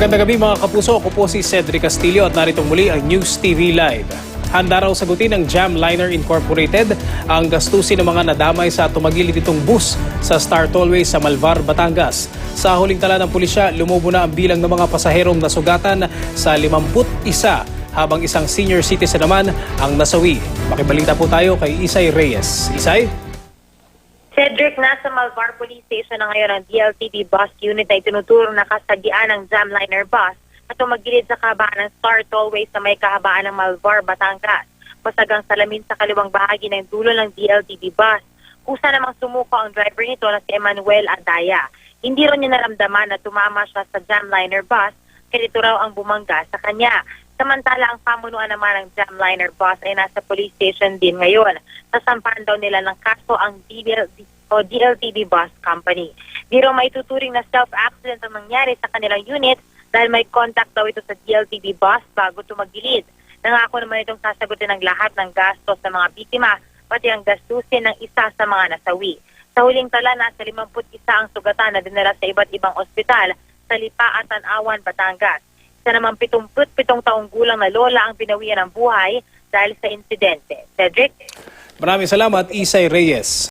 Magandang gabi mga kapuso, ako po si Cedric Castillo at naritong muli ang News TV Live. Handa raw sagutin ng Jamliner Incorporated ang gastusin ng mga nadamay sa tumagilid itong bus sa Star Tollway sa Malvar, Batangas. Sa huling tala ng pulisya, lumubo na ang bilang ng mga pasaherong nasugatan sa 51 habang isang senior citizen naman ang nasawi. Makibalita po tayo kay Isay Reyes. Isay? Cedric, nasa Malvar Police Station na ngayon ang DLTV bus unit na itinuturo na kasagian ng Jamliner bus at tumagilid sa kahabaan ng Star Tollway sa may kahabaan ng Malvar, Batangas. Masagang salamin sa kaliwang bahagi ng dulo ng DLTV bus. Kusa namang sumuko ang driver nito na si Emmanuel Adaya. Hindi rin niya naramdaman na tumama siya sa Jamliner bus, kaya ito raw ang bumangga sa kanya. Samantala, ang pamunuan naman ng Jamliner bus ay nasa police station din ngayon. Sasampahan daw nila ng kaso ang DLTV Bus Company. Di raw may tuturing na self-accident ang nangyari sa kanilang unit dahil may contact daw ito sa DLTV bus bago tumagilid. Nangako naman itong sasagutin ng lahat ng gastos ng mga biktima, pati ang gastusin ng isa sa mga nasawi. Sa huling tala, nasa 51 ang sugatan na dinala sa iba't ibang ospital sa Lipa at Tanawan, Batangas. Isa namang 77 taong gulang na lola ang binawian ng buhay dahil sa insidente. Cedric? Maraming salamat, Isay Reyes.